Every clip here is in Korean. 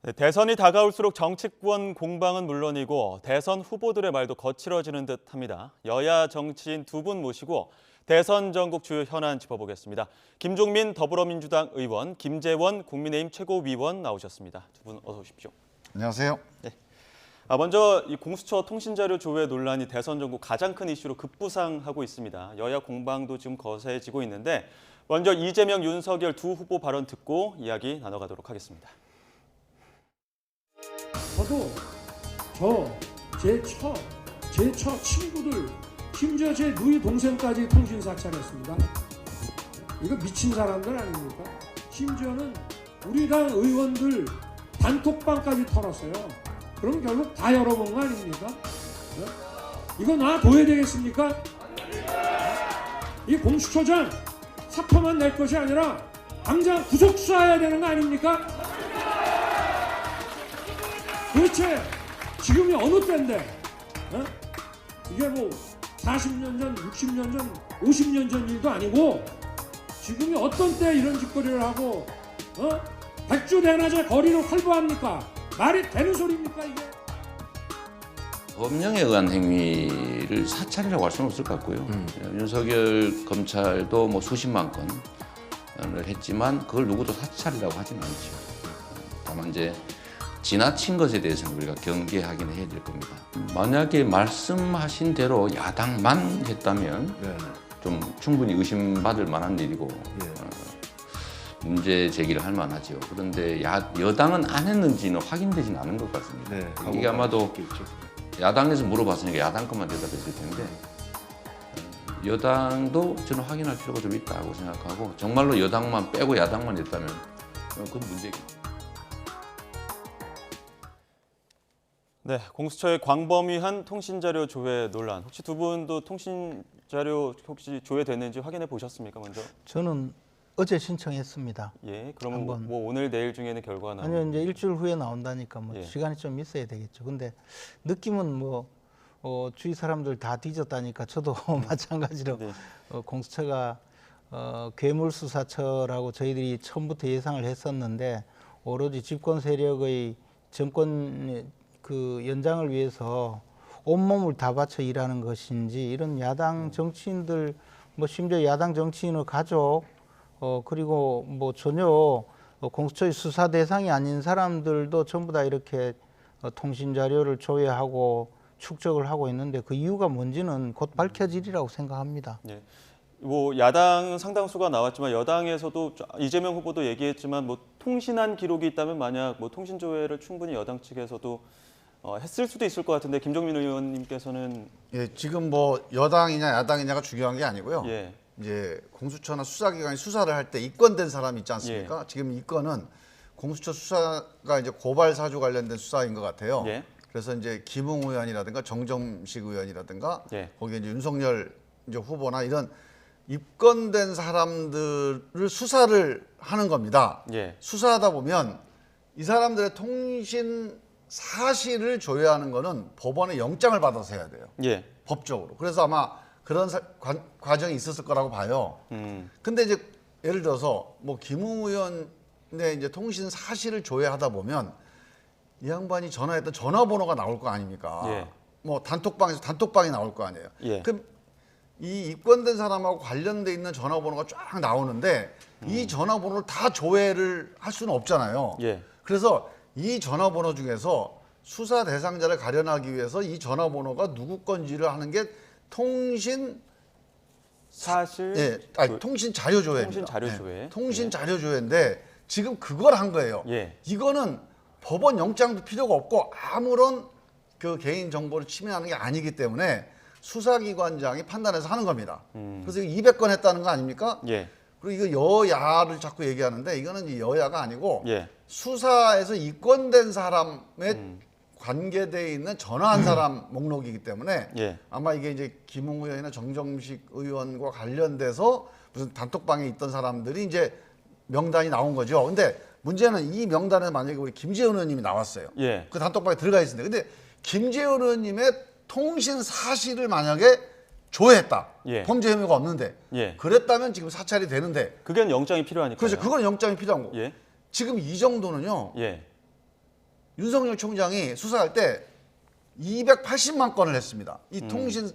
네, 대선이 다가올수록 정치권 공방은 물론이고 대선 후보들의 말도 거칠어지는 듯합니다. 여야 정치인 두 분 모시고 대선 전국 주요 현안 짚어보겠습니다. 김종민 더불어민주당 의원, 김재원 국민의힘 최고위원 나오셨습니다. 두 분 어서 오십시오. 안녕하세요. 네. 먼저 이 공수처 통신자료 조회 논란이 대선 전국 가장 큰 이슈로 급부상하고 있습니다. 여야 공방도 지금 거세지고 있는데 먼저 이재명, 윤석열 두 후보 발언 듣고 이야기 나눠가도록 하겠습니다. 저도 제 처 친구들, 심지어 제 누이 동생까지 통신 사찰했습니다. 이거 미친 사람들 아닙니까? 심지어는 우리 당 의원들 단톡방까지 털었어요. 그럼 결국 다 열어본 거 아닙니까? 네? 이거 놔둬야 되겠습니까? 이 공수처장 사표만 낼 것이 아니라 당장 구속 수사해야 되는 거 아닙니까? 도대체 지금이 어느 때인데 이게 뭐 40년 전, 60년 전, 50년 전 일도 아니고 지금이 어떤 때 이런 짓거리를 하고 백주대낮에 거리를 활보합니까? 말이 되는 소리입니까 이게? 법령에 의한 행위를 사찰이라고 할 수는 없을 것 같고요. 윤석열 검찰도 뭐 수십만 건을 했지만 그걸 누구도 사찰이라고 하지는 않죠. 다만 이제 지나친 것에 대해서는 우리가 경계하긴 해야 될 겁니다. 만약에 말씀하신 대로 야당만 했다면 좀 충분히 의심받을 만한 일이고 문제 제기를 할 만하죠. 그런데 여당은 안 했는지는 확인되지는 않은 것 같습니다. 이게 아마도 야당에서 물어봤으니까 야당 것만 대답했을 텐데 여당도 저는 확인할 필요가 좀 있다고 생각하고 정말로 여당만 빼고 야당만 했다면 그건 문제겠죠. 네, 공수처의 광범위한 통신자료 조회 논란. 혹시 두 분도 통신자료 혹시 조회됐는지 확인해 보셨습니까, 먼저? 저는 어제 신청했습니다. 예, 그러면 뭐 오늘 내일 중에는 결과가 나오나요? 아니요, 이제 일주일 후에 나온다니까 뭐 예. 시간이 좀 있어야 되겠죠. 근데 느낌은 뭐 주위 사람들 다 뒤졌다니까 저도 마찬가지로 네. 공수처가 괴물수사처라고 저희들이 처음부터 예상을 했었는데 오로지 집권 세력의 정권 그 연장을 위해서 온몸을 다 바쳐 일하는 것인지 이런 야당 정치인들 뭐 심지어 야당 정치인의 가족 그리고 뭐 전혀 공수처의 수사 대상이 아닌 사람들도 전부 다 이렇게 통신 자료를 조회하고 축적을 하고 있는데 그 이유가 뭔지는 곧 밝혀지리라고 생각합니다. 예. 뭐 야당 상당수가 나왔지만 여당에서도 이재명 후보도 얘기했지만 뭐 통신한 기록이 있다면 만약 뭐 통신 조회를 충분히 여당 측에서도 했을 수도 있을 것 같은데 김종민 의원님께서는 지금 뭐 여당이냐 야당이냐가 중요한 게 아니고요. 예. 이제 공수처나 수사기관이 수사를 할 때 입건된 사람이 있지 않습니까? 지금 이 건은 공수처 수사가 이제 고발 사주 관련된 수사인 것 같아요. 예. 그래서 이제 김웅 의원이라든가 정정식 의원이라든가 거기에 이제 윤석열 이제 후보나 이런 입건된 사람들을 수사를 하는 겁니다. 수사하다 보면 이 사람들의 통신 사실을 조회하는 거는 법원의 영장을 받아서 해야 돼요. 법적으로. 그래서 아마 그런 과정이 있었을 거라고 봐요. 근데 이제 예를 들어서 뭐 김웅 의원의 이제 통신 사실을 조회하다 보면 이 양반이 전화했던 전화번호가 나올 거 아닙니까? 뭐 단톡방에서 단톡방이 나올 거 아니에요. 그럼 이 입건된 사람하고 관련돼 있는 전화번호가 쫙 나오는데 이 전화번호를 다 조회를 할 수는 없잖아요. 그래서 이 전화번호 중에서 수사 대상자를 가려내기 위해서 이 전화번호가 누구 건지를 하는 게 통신 사실 통신 자료 조회입니다. 통신 자료 조회. 통신 자료 조회인데 지금 그걸 한 거예요. 이거는 법원 영장도 필요가 없고 아무런 그 개인 정보를 침해하는 게 아니기 때문에 수사기관장이 판단해서 하는 겁니다. 그래서 200건 했다는 거 아닙니까? 그리고 이거 여야를 자꾸 얘기하는데 이거는 이 여야가 아니고 수사에서 입건된 사람의 관계돼 있는 전화한 사람 목록이기 때문에 아마 이게 이제 김웅 의원이나 정정식 의원과 관련돼서 무슨 단톡방에 있던 사람들이 이제 명단이 나온 거죠. 근데 문제는 이 명단에 만약에 우리 김재원 의원님이 나왔어요. 그 단톡방에 들어가 있습니다. 근데 김재원 의원님의 통신 사실을 만약에 조회했다. 범죄 혐의가 없는데 그랬다면 지금 사찰이 되는데 그게 영장이 필요하니까요. 그렇죠. 그건 영장이 필요한 거고 지금 이 정도는요. 윤석열 총장이 수사할 때 280만 건을 했습니다. 이 통신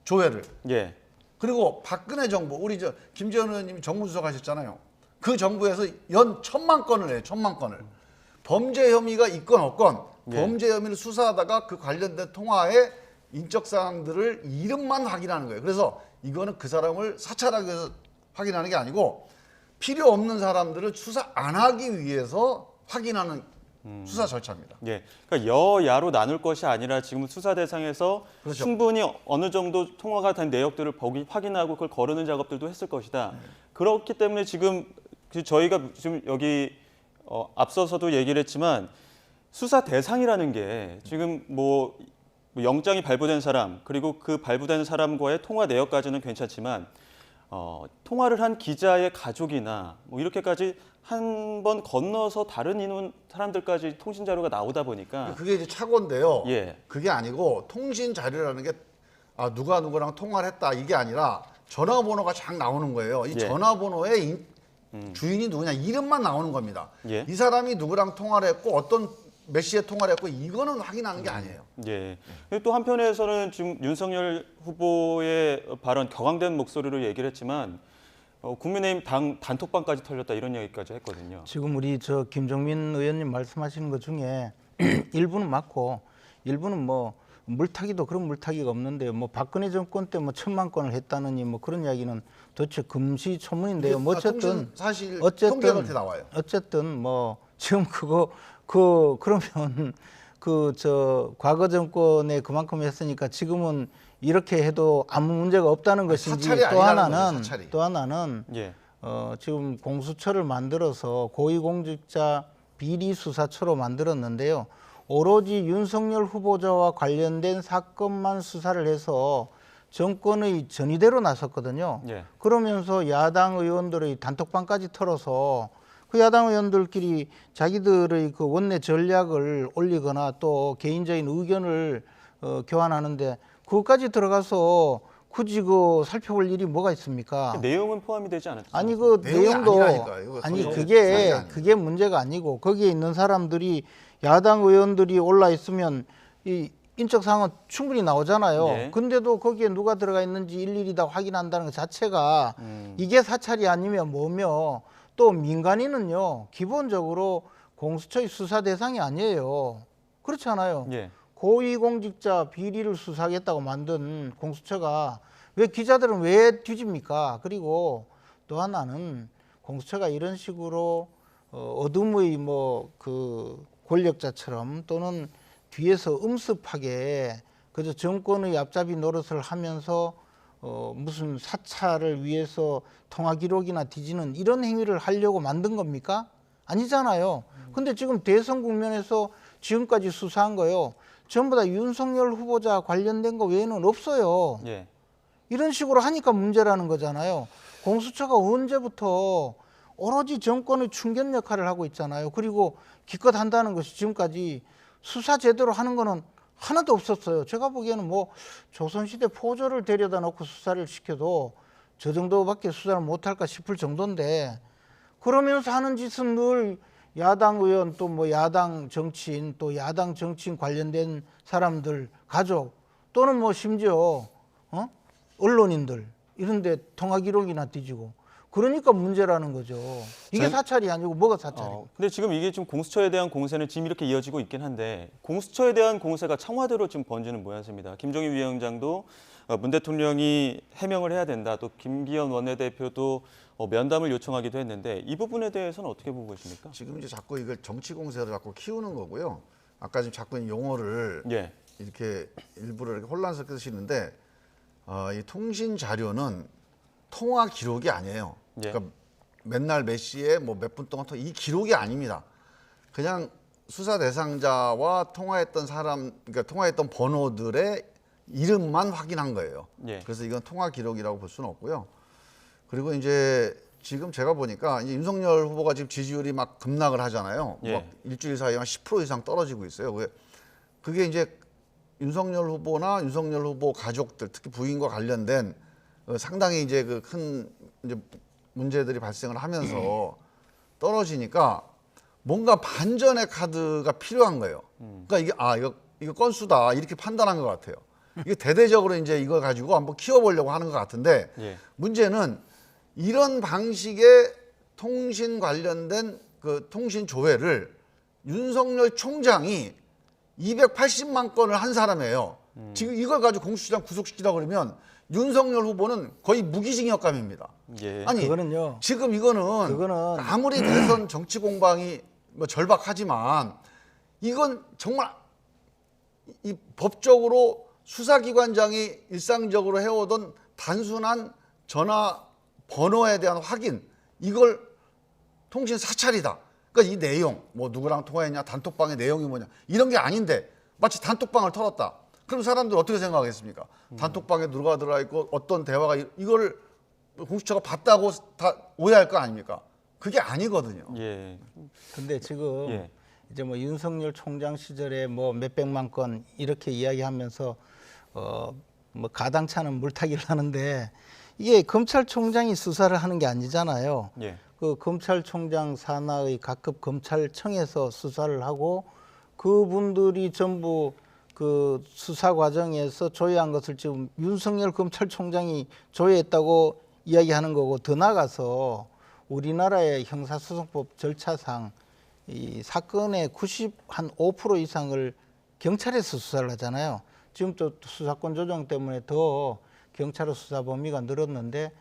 조회를. 예. 그리고 박근혜 정부, 우리 저 김재원 의원님이 정무수석 하셨잖아요. 그 정부에서 연 1,000만 건을 해요. 1,000만 건을. 범죄 혐의가 있건 없건 범죄 혐의를 수사하다가 그 관련된 통화의 인적 사항들을 이름만 확인하는 거예요. 그래서 이거는 그 사람을 사찰하기 위해서 확인하는 게 아니고 필요 없는 사람들을 수사 안 하기 위해서 확인하는 수사 절차입니다. 예. 그러니까 여야로 나눌 것이 아니라 지금 수사 대상에서 그렇죠. 충분히 어느 정도 통화가 된 내역들을 확인하고 그걸 거르는 작업들도 했을 것이다. 그렇기 때문에 지금 저희가 지금 여기 앞서서도 얘기를 했지만 수사 대상이라는 게 지금 뭐 영장이 발부된 사람 그리고 그 발부된 사람과의 통화 내역까지는 괜찮지만 통화를 한 기자의 가족이나 뭐 이렇게까지 한 번 건너서 다른 사람들까지 통신 자료가 나오다 보니까 그게 이제 착오인데요. 예. 그게 아니고 통신 자료라는 게 누가 누구랑 통화를 했다 이게 아니라 전화번호가 쫙 나오는 거예요. 이 예. 전화번호에 주인이 누구냐 이름만 나오는 겁니다. 예. 이 사람이 누구랑 통화를 했고 어떤 몇 시에 통화를 했고 이거는 확인하는 게 아니에요. 예. 또 한편에서는 지금 윤석열 후보의 발언 격앙된 목소리로 얘기를 했지만 국민의힘 단톡방까지 털렸다 이런 얘기까지 했거든요. 지금 우리 저 김종민 의원님 말씀하시는 것 중에 일부는 맞고 일부는 뭐 물타기도 그런 물타기가 없는데 뭐 박근혜 정권 때 뭐 1,000만 건을 했다느니 뭐 그런 이야기는 도대체 금시초문인데요. 뭐 어쨌든 사실 통계 같아 나와요. 어쨌든 뭐 지금 그러면 과거 정권에 그만큼 했으니까 지금은 이렇게 해도 아무 문제가 없다는 것인지 또 하나는 예. 지금 공수처를 만들어서 고위공직자 비리수사처로 만들었는데요. 오로지 윤석열 후보자와 관련된 사건만 수사를 해서 정권의 전의대로 나섰거든요. 예. 그러면서 야당 의원들의 단톡방까지 털어서 그 야당 의원들끼리 자기들의 그 원내 전략을 올리거나 또 개인적인 의견을 교환하는데 그것까지 들어가서 굳이 살펴볼 일이 뭐가 있습니까? 내용은 포함이 되지 않았죠. 아니 그 내용도 그게 문제가 아니고 거기에 있는 사람들이 야당 의원들이 올라 있으면 이 인적 사항은 충분히 나오잖아요. 예. 근데도 거기에 누가 들어가 있는지 일일이 다 확인한다는 것 자체가 이게 사찰이 아니면 뭐며 또 민간인은요 기본적으로 공수처의 수사 대상이 아니에요. 그렇지 않아요? 예. 고위공직자 비리를 수사하겠다고 만든 공수처가 왜 기자들은 왜 뒤집니까? 그리고 또 하나는 공수처가 이런 식으로 어둠의 권력자처럼 또는 뒤에서 음습하게 그저 정권의 앞잡이 노릇을 하면서 무슨 사찰을 위해서 통화 기록이나 뒤지는 이런 행위를 하려고 만든 겁니까? 아니잖아요. 근데 지금 대선 국면에서 지금까지 수사한 거요. 전부 다 윤석열 후보자 관련된 거 외에는 없어요. 예. 이런 식으로 하니까 문제라는 거잖아요. 공수처가 언제부터 오로지 정권의 충견 역할을 하고 있잖아요. 그리고 기껏 한다는 것이 지금까지 수사 제대로 하는 거는 하나도 없었어요. 제가 보기에는 조선시대 포조를 데려다 놓고 수사를 시켜도 저 정도밖에 수사를 못할까 싶을 정도인데 그러면서 하는 짓은 늘 야당 의원 또 야당 정치인 또 야당 정치인 관련된 사람들 가족 또는 심지어 언론인들 이런데 통화 기록이나 뒤지고 그러니까 문제라는 거죠. 이게 사찰이 아니고 뭐가 사찰이에요? 근데 지금 이게 좀 공수처에 대한 공세는 지금 이렇게 이어지고 있긴 한데 공수처에 대한 공세가 청와대로 지금 번지는 모양새입니다. 김종인 위원장도 문 대통령이 해명을 해야 된다. 또 김기현 원내대표도 면담을 요청하기도 했는데 이 부분에 대해서는 어떻게 보고 계십니까? 지금 이제 자꾸 이걸 정치 공세를 자꾸 키우는 거고요. 아까 지금 자꾸 용어를 예. 이렇게 일부러 이렇게 혼란스럽게 쓰시는데 이 통신 자료는 통화 기록이 아니에요. 예. 그러니까 맨날 몇 시에 몇 분 동안 이 기록이 아닙니다. 그냥 수사 대상자와 통화했던 사람, 그러니까 통화했던 번호들의 이름만 확인한 거예요. 예. 그래서 이건 통화 기록이라고 볼 수는 없고요. 그리고 이제 지금 제가 보니까 이제 윤석열 후보가 지금 지지율이 막 급락을 하잖아요. 예. 막 일주일 사이에 한 10% 이상 떨어지고 있어요. 그게 이제 윤석열 후보나 윤석열 후보 가족들, 특히 부인과 관련된 상당히 이제 큰 이제 문제들이 발생을 하면서 떨어지니까 뭔가 반전의 카드가 필요한 거예요. 그러니까 이거 건수다 이렇게 판단한 것 같아요. 이게 대대적으로 이제 이걸 가지고 한번 키워보려고 하는 것 같은데 예. 문제는 이런 방식의 통신 관련된 그 통신 조회를 윤석열 총장이 280만 건을 한 사람이에요. 지금 이걸 가지고 공수처장 구속시키다 그러면 윤석열 후보는 거의 무기징역감입니다. 예. 아니 그거는요. 지금 이거는 아무리 대선 정치 공방이 뭐 절박하지만 이건 정말 이 법적으로 수사기관장이 일상적으로 해오던 단순한 전화 번호에 대한 확인, 이걸 통신 사찰이다. 그러니까 이 내용, 뭐 누구랑 통화했냐, 단톡방의 내용이 뭐냐, 이런 게 아닌데 마치 단톡방을 털었다. 그럼 사람들 어떻게 생각하겠습니까? 단톡방에 누가 들어가 있고 어떤 대화가 이거를 공수처가 봤다고 다 오해할 거 아닙니까? 그게 아니거든요. 예. 근데 지금 예. 이제 뭐 윤석열 총장 시절에 뭐 몇백만 건 이렇게 이야기하면서 뭐 가당차는 물타기를 하는데 이게 검찰총장이 수사를 하는 게 아니잖아요. 예. 그 검찰총장 산하의 각급 검찰청에서 수사를 하고 그분들이 전부 그 수사 과정에서 조회한 것을 지금 윤석열 검찰총장이 조회했다고 이야기하는 거고, 더 나아가서 우리나라의 형사소송법 절차상 이 사건의 95% 이상을 경찰에서 수사를 하잖아요. 지금 또 수사권 조정 때문에 더 경찰의 수사 범위가 늘었는데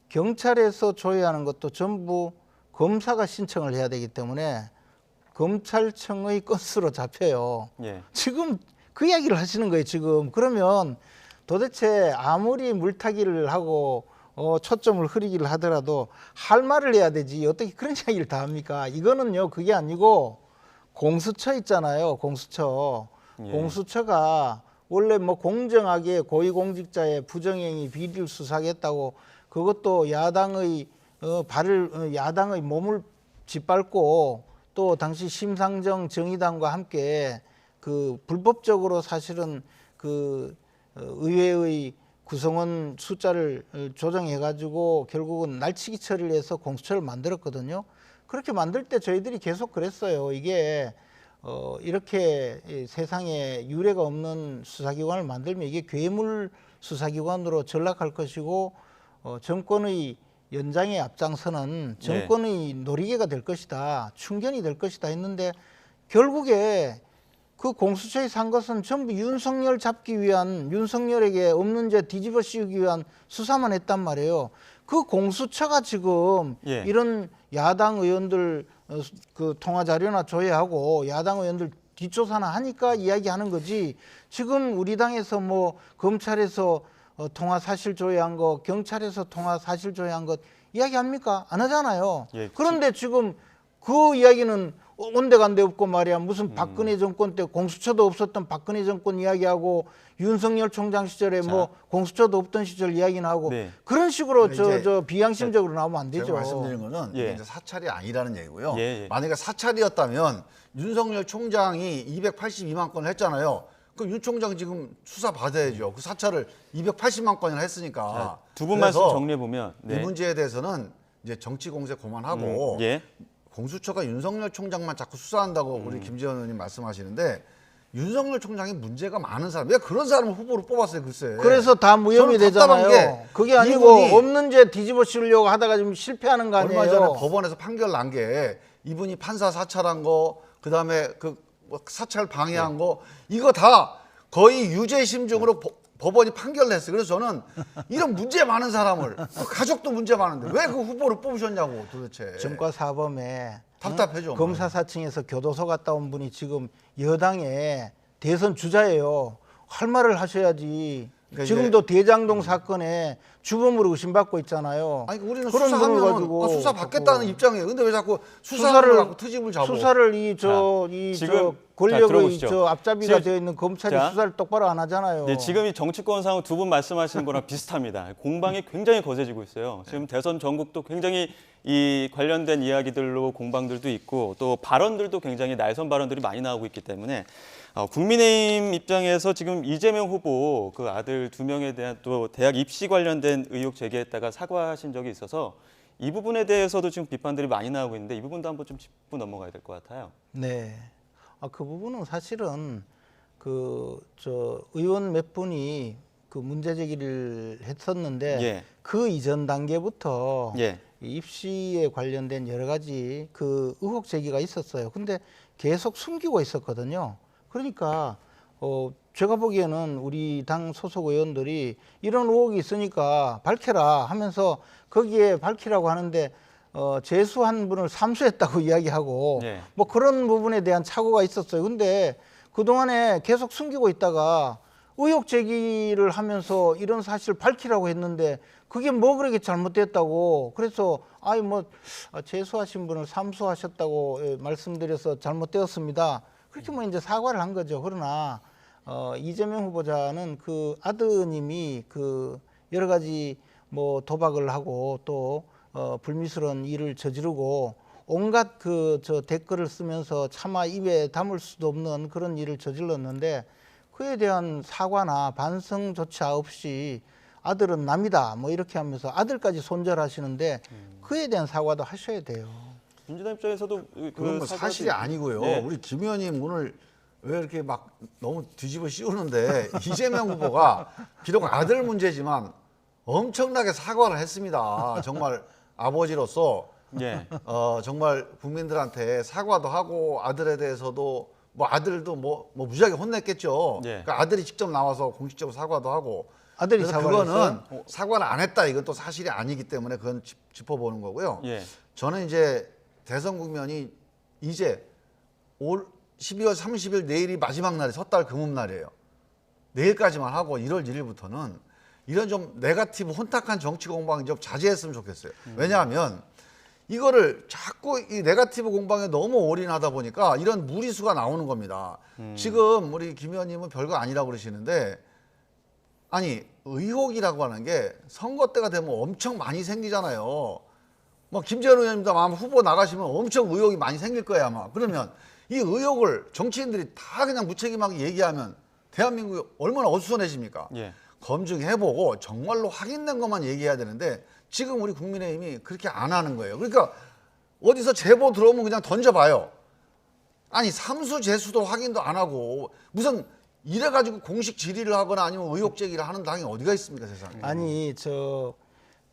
경찰에서 조회하는 것도 전부 검사가 신청을 해야 되기 때문에 검찰청의 건수로 잡혀요. 예. 지금 그 이야기를 하시는 거예요, 지금. 그러면 도대체 아무리 물타기를 하고 초점을 흐리기를 하더라도 할 말을 해야 되지 어떻게 그런 이야기를 다 합니까? 이거는요, 그게 아니고 공수처 있잖아요, 공수처. 예. 공수처가 원래 뭐 공정하게 고위공직자의 부정행위 비리를 수사하겠다고 그것도 야당의 야당의 몸을 짓밟고 또 당시 심상정 정의당과 함께 그 불법적으로 사실은 그 의회의 구성원 숫자를 조정해 가지고 결국은 날치기 처리를 해서 공수처를 만들었거든요. 그렇게 만들 때 저희들이 계속 그랬어요. 이게 이렇게 세상에 유례가 없는 수사기관을 만들면 이게 괴물 수사기관으로 전락할 것이고 정권의 연장에 앞장서는 정권의 놀이개가 될 것이다, 충견이 될 것이다 했는데 결국에 그 공수처에 산 것은 전부 윤석열 잡기 위한, 윤석열에게 없는 죄 뒤집어 씌우기 위한 수사만 했단 말이에요. 그 공수처가 지금 이런 야당 의원들 그 통화 자료나 조회하고 야당 의원들 뒷조사나 하니까 이야기하는 거지. 지금 우리 당에서 뭐 검찰에서 통화 사실 조회한 거, 경찰에서 통화 사실 조회한 것 이야기합니까? 안 하잖아요. 예, 그런데 지금 그 이야기는 온데간데 없고 말이야. 무슨 박근혜 정권 때 공수처도 없었던 박근혜 정권 이야기하고 윤석열 총장 시절에 뭐 공수처도 없던 시절 이야기는 하고 그런 식으로 저 비양심적으로 나오면 안 되죠. 제가 말씀드린 거는 이게 이제 사찰이 아니라는 얘기고요. 만약에 사찰이었다면 윤석열 총장이 282만 건을 했잖아요. 그럼 윤 총장 지금 수사 받아야죠. 그 사찰을 280만 건이나 했으니까. 두 분 말씀 정리해 보면 이 문제에 대해서는 이제 정치 공세 그만하고 공수처가 윤석열 총장만 자꾸 수사한다고 우리 김재원 의원님 말씀하시는데 윤석열 총장이 문제가 많은 사람, 왜 그런 사람을 후보로 뽑았어요, 글쎄. 그래서 다 무혐의 되잖아요. 그게 아니고 없는 죄 뒤집어 씌우려고 하다가 지금 실패하는 거 아니에요. 얼마 전에 법원에서 판결 난 게 이분이 판사 사찰한 거, 그다음에 그 사찰 방해한 거, 이거 다 거의 유죄 심증으로 법원이 판결을 냈어요. 그래서 저는 이런 문제 많은 사람을, 그 가족도 문제 많은데 왜 그 후보를 뽑으셨냐고 도대체. 증권사범에 답답해져. 검사사층에서 교도소 갔다 온 분이 지금 여당의 대선 주자예요. 할 말을 하셔야지. 그러니까 지금도 대장동 사건에 주범으로 의심받고 있잖아요. 아니 우리는 그런 수사하면 수사 받겠다는 입장이에요. 근데 왜 자꾸 수사를 갖고 트집을 잡고? 수사를 저 권력의 저 앞잡이가 되어 있는 검찰이 수사를 똑바로 안 하잖아요. 네, 지금 이 정치권상 두 분 말씀하시는 거랑 비슷합니다. 공방이 굉장히 거세지고 있어요. 지금 대선 전국도 굉장히 이 관련된 이야기들로 공방들도 있고 또 발언들도 굉장히 날선 발언들이 많이 나오고 있기 때문에 국민의힘 입장에서 지금 이재명 후보 그 아들 2명에 대한 또 대학 입시 관련된 의혹 제기했다가 사과하신 적이 있어서 이 부분에 대해서도 지금 비판들이 많이 나오고 있는데 이 부분도 한번 좀 짚고 넘어가야 될 것 같아요. 네. 그 부분은 사실은 의원 몇 분이 그 문제 제기를 했었는데 예. 그 이전 단계부터 예. 이 입시에 관련된 여러 가지 그 의혹 제기가 있었어요. 근데 계속 숨기고 있었거든요. 그러니까 제가 보기에는 우리 당 소속 의원들이 이런 의혹이 있으니까 밝혀라 하면서 거기에 밝히라고 하는데 재수한 분을 삼수했다고 이야기하고 예. 뭐 그런 부분에 대한 착오가 있었어요. 근데 그동안에 계속 숨기고 있다가 의혹 제기를 하면서 이런 사실을 밝히라고 했는데 그게 뭐 그렇게 잘못됐다고 그래서 재수하신 분을 삼수하셨다고 말씀드려서 잘못되었습니다. 그렇게 뭐 이제 사과를 한 거죠. 그러나 이재명 후보자는 그 아드님이 그 여러 가지 뭐 도박을 하고 또 불미스러운 일을 저지르고 온갖 댓글을 쓰면서 차마 입에 담을 수도 없는 그런 일을 저질렀는데 그에 대한 사과나 반성조차 없이 아들은 남이다 뭐 이렇게 하면서 아들까지 손절하시는데 그에 대한 사과도 하셔야 돼요. 민주당 입장에서도 그건 뭐 사실이 아니고요. 네. 우리 김 의원님 오늘 왜 이렇게 막 너무 뒤집어 씌우는데 이재명 후보가 비록 아들 문제지만 엄청나게 사과를 했습니다. 정말 아버지로서 예. 정말 국민들한테 사과도 하고 아들에 대해서도 뭐 아들도 뭐 무지하게 혼냈겠죠. 예. 그러니까 아들이 직접 나와서 공식적으로 사과도 하고 아들이 그래서 사과를 그거는 했어요? 사과를 안 했다. 이건 또 사실이 아니기 때문에 그건 짚어보는 거고요. 예. 저는 이제 대선 국면이 이제 올 12월 30일 내일이 마지막 날이 섣달 금음날이에요. 내일까지만 하고 1월 1일부터는 이런 좀 네거티브 혼탁한 정치 공방 좀 자제했으면 좋겠어요. 왜냐하면 이거를 자꾸 이 네거티브 공방에 너무 올인하다 보니까 이런 무리수가 나오는 겁니다. 지금 우리 김 의원님은 별거 아니라고 그러시는데 아니 의혹이라고 하는 게 선거 때가 되면 엄청 많이 생기잖아요. 뭐 김재현 의원님도 아마 후보 나가시면 엄청 의혹이 많이 생길 거예요 아마. 그러면 이 의혹을 정치인들이 다 그냥 무책임하게 얘기하면 대한민국이 얼마나 어수선해집니까? 예. 검증해보고 정말로 확인된 것만 얘기해야 되는데 지금 우리 국민의힘이 그렇게 안 하는 거예요. 그러니까 어디서 제보 들어오면 그냥 던져봐요. 아니 삼수 재수도 확인도 안 하고 무슨 이래가지고 공식 질의를 하거나 아니면 의혹 제기를 하는 당이 어디가 있습니까 세상에. 아니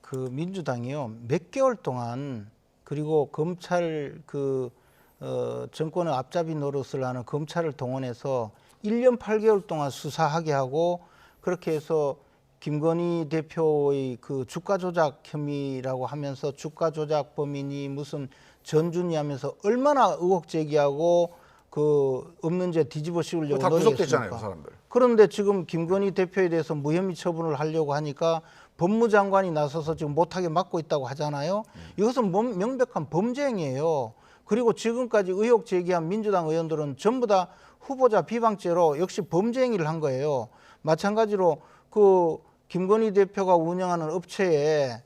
그 민주당이요 몇 개월 동안 그리고 검찰 정권의 앞잡이 노릇을 하는 검찰을 동원해서 1년 8개월 동안 수사하게 하고 그렇게 해서 김건희 대표의 그 주가 조작 혐의라고 하면서 주가 조작 범인이 무슨 전준이 하면서 얼마나 의혹 제기하고 그 없는 죄 뒤집어 씌우려고 다 구속됐잖아요, 노력했습니까? 그 사람들. 그런데 지금 김건희 대표에 대해서 무혐의 처분을 하려고 하니까 법무장관이 나서서 지금 못하게 막고 있다고 하잖아요. 이것은 명백한 범죄 행위예요. 그리고 지금까지 의혹 제기한 민주당 의원들은 전부 다 후보자 비방죄로 역시 범죄 행위를 한 거예요. 마찬가지로 그 김건희 대표가 운영하는 업체에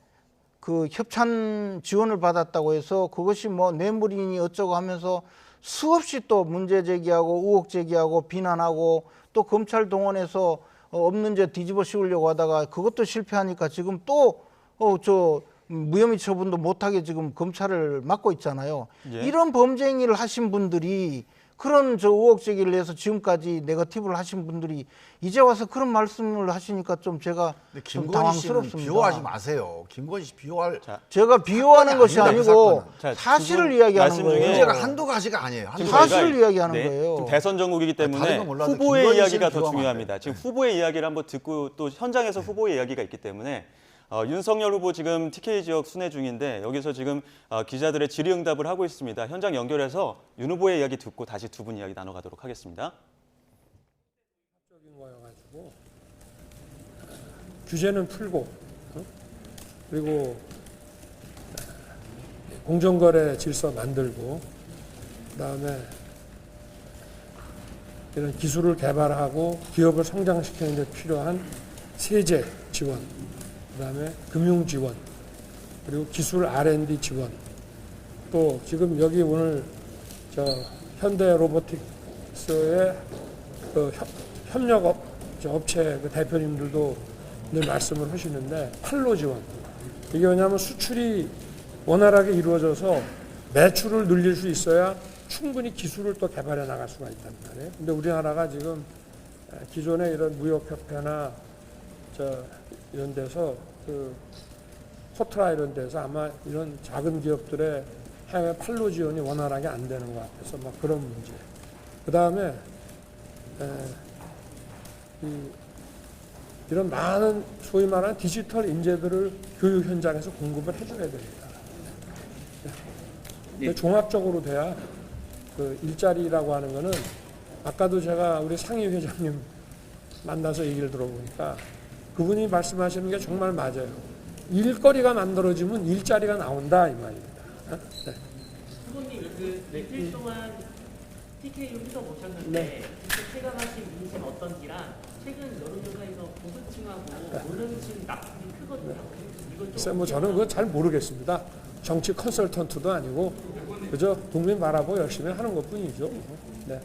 그 협찬 지원을 받았다고 해서 그것이 뭐 뇌물이니 어쩌고 하면서 수없이 또 문제 제기하고 의혹 제기하고 비난하고 또 검찰 동원해서 없는 죄 뒤집어 씌우려고 하다가 그것도 실패하니까 지금 또 무혐의 처분도 못하게 지금 검찰을 막고 있잖아요. 예. 이런 범죄 행위를 하신 분들이 그런 의혹 제기를 해서 지금까지 네거티브를 하신 분들이 이제 와서 그런 말씀을 하시니까 좀 제가 근데 좀 김건희 씨는 당황스럽습니다. 비호하지 마세요. 김건희 씨 비호할 제가 비호하는 것이 아닙니다, 그 아니고 사건은. 자, 사실을 지금 이야기하는 말씀 거예요. 중에 문제가 한두 가지가 아니에요. 한두 지금 가지. 사실을 저희가 이야기하는 거예요. 지금 대선 전국이기 다른 때문에 건 몰라도 후보의 김건희 이야기가 씨는 더 비호하면 중요합니다. 지금 후보의 이야기를 한번 듣고 또 현장에서 후보의 이야기가 있기 때문에 윤석열 후보 지금 TK 지역 순회 중인데 여기서 지금 기자들의 질의응답을 하고 있습니다. 현장 연결해서 윤 후보의 이야기 듣고 다시 두 분 이야기 나눠가도록 하겠습니다. 적인 거여가지고 규제는 풀고 그리고 공정거래 질서 만들고 그다음에 이런 기술을 개발하고 기업을 성장시키는 데 필요한 세제 지원, 그다음에 금융 지원, 그리고 기술 R&D 지원. 또 지금 여기 오늘 현대 로보틱스의 협력 업체 대표님들도 늘 말씀을 하시는데 판로 지원. 이게 왜냐하면 수출이 원활하게 이루어져서 매출을 늘릴 수 있어야 충분히 기술을 또 개발해 나갈 수가 있단 말이에요. 근데 우리나라가 지금 기존의 이런 무역협회나 이런 데서 그 포트라 이런 데서 아마 이런 작은 기업들의 해외 판로 지원이 원활하게 안 되는 것 같아서 막 그런 문제. 그 다음에 이런 많은 소위 말하는 디지털 인재들을 교육 현장에서 공급을 해줘야 됩니다. 네. 종합적으로 돼야 그 일자리라고 하는 거는 아까도 제가 우리 상임 회장님 만나서 얘기를 들어보니까 그분이 말씀하시는 게 정말 맞아요. 일거리가 만들어지면 일자리가 나온다 이 말입니다. 네. 후보님 그 며칠 동안 TK로 휴석 오셨는데 네. 체감하신 민심 어떤지랑 최근 여론조사에서 보수층하고 노령층 낙폭이 크거든요. 글쎄 뭐 저는 그거 잘 모르겠습니다. 정치 컨설턴트도 아니고 그저 국민 바라보고 열심히 하는 것뿐이죠. 네.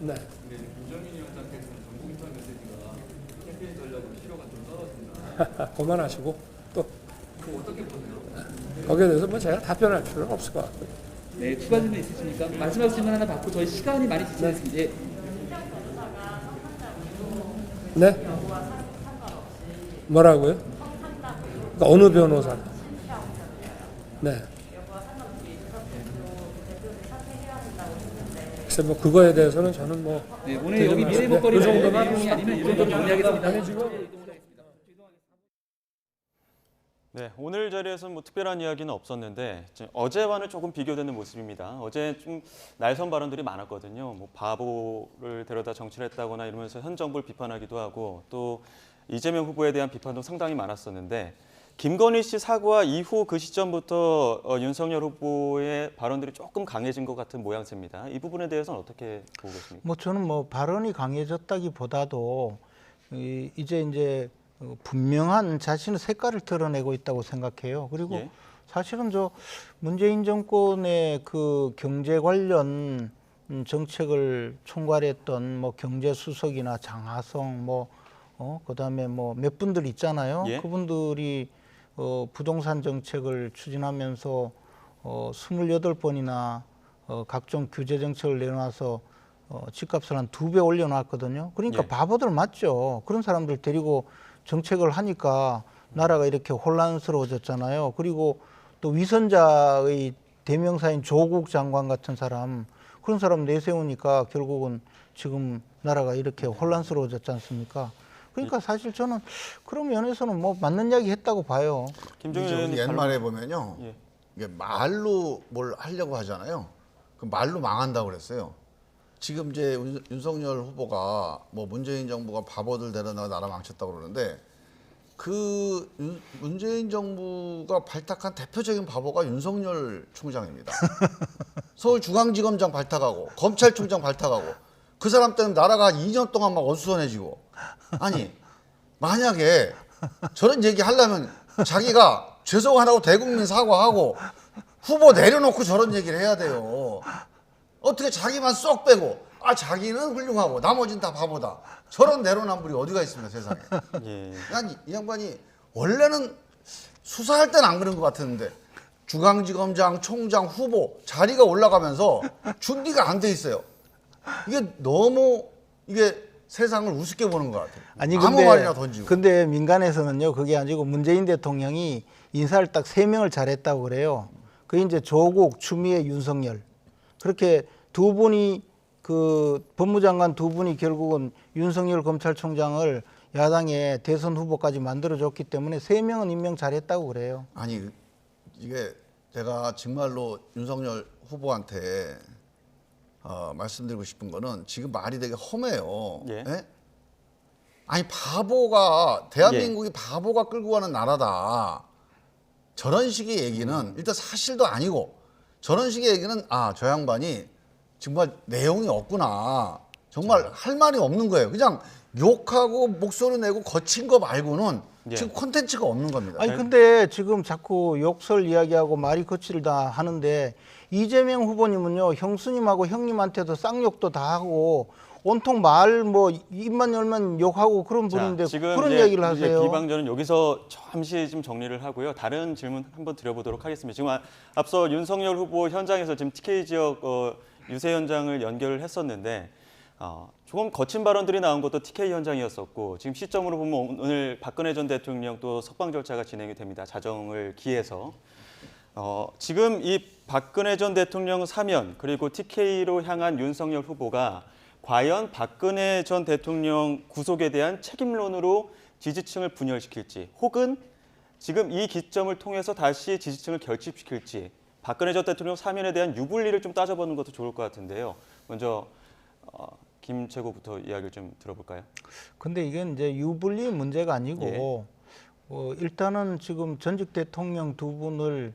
네. 그만하시고 또 거기에 대해서 뭐 제가 답변할 필요는 없을 것 같고요. 네, 추가 질문 있으십니까? 마지막 질문 하나 받고 저희 시간이 많이 지체됐습니다. 예. 네? 뭐라고요? 그러니까 어느 변호사? 네. 글쎄 뭐 그거에 대해서는 저는 뭐 네, 오늘 여기 미래 먹거리 그 정도만 내용이 아니면 이 정도 정리하겠습니다. 아니 지금 네, 오늘 자리에서는 뭐 특별한 이야기는 없었는데 어제와는 조금 비교되는 모습입니다. 어제 좀 날선 발언들이 많았거든요. 뭐 바보를 데려다 정치를 했다거나 이러면서 현 정부를 비판하기도 하고 또 이재명 후보에 대한 비판도 상당히 많았었는데 김건희 씨 사과 이후 그 시점부터 윤석열 후보의 발언들이 조금 강해진 것 같은 모양새입니다. 이 부분에 대해서는 어떻게 보고 계십니까? 뭐 저는 뭐 발언이 강해졌다기보다도 이제 분명한 자신의 색깔을 드러내고 있다고 생각해요. 그리고 예. 사실은 저 문재인 정권의 그 경제 관련 정책을 총괄했던 뭐 경제수석이나 장하성 그다음에 뭐 몇 분들 있잖아요. 예. 그분들이 부동산 정책을 추진하면서 28번이나 각종 규제 정책을 내놔서 집값을 한 2배 올려놨거든요. 그러니까 예. 바보들 맞죠. 그런 사람들 데리고 정책을 하니까 나라가 이렇게 혼란스러워졌잖아요. 그리고 또 위선자의 대명사인 조국 장관 같은 사람, 그런 사람 내세우니까 결국은 지금 나라가 이렇게 혼란스러워졌지 않습니까? 그러니까 사실 저는 그런 면에서는 뭐 맞는 이야기 했다고 봐요. 김종인 우리 의원님 옛말에 보면요. 예. 이게 말로 뭘 하려고 하잖아요. 그 말로 망한다고 그랬어요. 지금 이제 윤석열 후보가 뭐 문재인 정부가 바보들 데려다 나라 망쳤다고 그러는데 그 문재인 정부가 발탁한 대표적인 바보가 윤석열 총장입니다. 서울중앙지검장 발탁하고 검찰총장 발탁하고 그 사람 때문에 나라가 2년 동안 막 어수선해지고 아니 만약에 저런 얘기 하려면 자기가 죄송 안 하고 대국민 사과하고 후보 내려놓고 저런 얘기를 해야 돼요. 어떻게 자기만 쏙 빼고 자기는 훌륭하고 나머지는 다 바보다. 저런 내로남불이 어디가 있습니까 세상에. 예. 난 이 양반이 원래는 수사할 때는 안 그런 것 같았는데 중앙지검장, 총장, 후보 자리가 올라가면서 준비가 안 돼 있어요. 이게 너무 세상을 우습게 보는 것 같아요. 아니 아무 말이나 던지고. 근데 민간에서는요 그게 아니고 문재인 대통령이 인사를 딱 3명을 잘했다고 그래요. 그게 이제 조국, 추미애, 윤석열. 그렇게 두 분이 그 법무장관 두 분이 결국은 윤석열 검찰총장을 야당의 대선 후보까지 만들어줬기 때문에 3명은 임명 잘했다고 그래요. 아니 이게 제가 정말로 윤석열 후보한테 말씀드리고 싶은 거는 지금 말이 되게 험해요. 예. 예? 아니 대한민국이 바보가 끌고 가는 나라다. 저런 식의 얘기는 일단 사실도 아니고 저런 식의 얘기는 저 양반이 정말 내용이 없구나. 정말 할 말이 없는 거예요. 그냥 욕하고 목소리 내고 거친 거 말고는 지금 콘텐츠가 없는 겁니다. 아니 근데 지금 자꾸 욕설 이야기하고 말이 거칠다 하는데 이재명 후보님은요 형수님하고 형님한테도 쌍욕도 다 하고 온통 말 뭐 입만 열면 욕하고 그런 분인데 지금 그런 이야기를 하세요. 비방전은 여기서 잠시 좀 정리를 하고요. 다른 질문 한번 드려보도록 하겠습니다. 지금 앞서 윤석열 후보 현장에서 지금 TK 지역 유세 현장을 연결을 했었는데 조금 거친 발언들이 나온 것도 TK 현장이었었고 지금 시점으로 보면 오늘 박근혜 전 대통령 또 석방 절차가 진행이 됩니다. 자정을 기해서 지금 이 박근혜 전 대통령 사면 그리고 TK로 향한 윤석열 후보가 과연 박근혜 전 대통령 구속에 대한 책임론으로 지지층을 분열시킬지 혹은 지금 이 기점을 통해서 다시 지지층을 결집시킬지 박근혜 전 대통령 사면에 대한 유불리를 좀 따져보는 것도 좋을 것 같은데요. 먼저 김 최고부터 이야기를 좀 들어볼까요? 근데 이건 이제 유불리 문제가 아니고 일단은 지금 전직 대통령 두 분을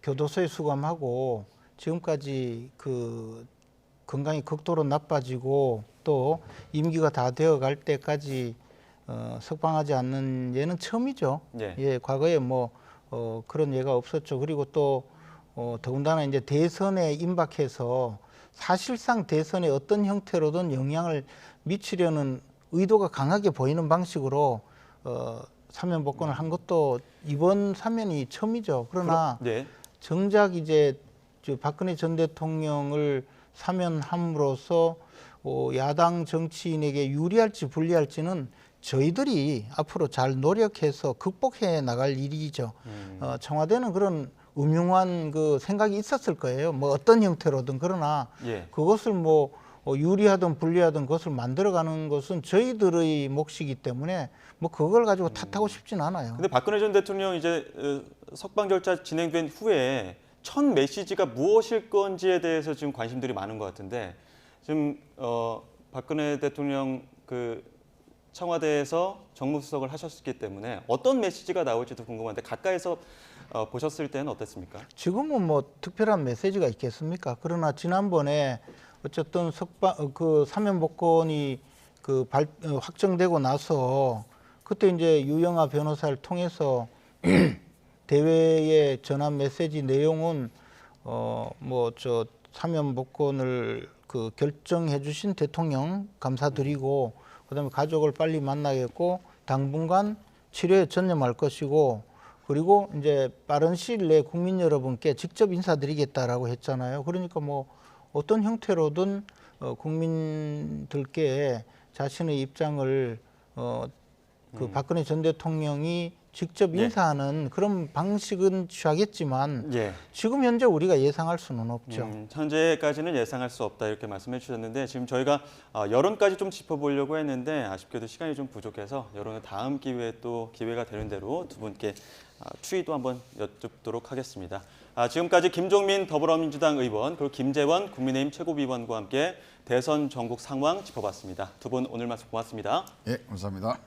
교도소에 수감하고 지금까지 그 건강이 극도로 나빠지고 또 임기가 다 되어갈 때까지 석방하지 않는 예는 처음이죠. 예, 과거에 뭐 그런 예가 없었죠. 그리고 또 더군다나 이제 대선에 임박해서 사실상 대선에 어떤 형태로든 영향을 미치려는 의도가 강하게 보이는 방식으로 사면 복권을 한 것도 이번 사면이 처음이죠. 그러나 정작 이제 박근혜 전 대통령을 사면함으로써 야당 정치인에게 유리할지 불리할지는 저희들이 앞으로 잘 노력해서 극복해 나갈 일이죠. 청와대는 그런 음흉한 그 생각이 있었을 거예요. 뭐 어떤 형태로든. 그러나 그것을 뭐 유리하든 불리하든 그것을 만들어가는 것은 저희들의 몫이기 때문에 뭐 그걸 가지고 탓하고 싶진 않아요. 근데 박근혜 전 대통령 이제 석방 절차 진행된 후에 첫 메시지가 무엇일 건지에 대해서 지금 관심들이 많은 것 같은데 지금 박근혜 대통령 그 청와대에서 정무수석을 하셨기 때문에 어떤 메시지가 나올지도 궁금한데 가까이서 보셨을 때는 어땠습니까? 지금은 뭐 특별한 메시지가 있겠습니까? 그러나 지난번에 어쨌든 그 사면 복권이 그 확정되고 나서 그때 이제 유영아 변호사를 통해서 대회에 전한 메시지 내용은 뭐 저 사면 복권을 그 결정해 주신 대통령 감사드리고 그다음에 가족을 빨리 만나겠고 당분간 치료에 전념할 것이고 그리고 이제 빠른 시일 내에 국민 여러분께 직접 인사드리겠다라고 했잖아요. 그러니까 뭐 어떤 형태로든 국민들께 자신의 입장을 그 박근혜 전 대통령이 직접 인사하는 그런 방식은 취하겠지만 지금 현재 우리가 예상할 수는 없죠. 현재까지는 예상할 수 없다 이렇게 말씀해 주셨는데 지금 저희가 여론까지 좀 짚어보려고 했는데 아쉽게도 시간이 좀 부족해서 여론은 다음 기회에 또 기회가 되는 대로 두 분께 추이도 한번 여쭙도록 하겠습니다. 지금까지 김종민 더불어민주당 의원 그리고 김재원 국민의힘 최고위원과 함께 대선 전국 상황 짚어봤습니다. 두 분 오늘 말씀 고맙습니다. 예, 감사합니다.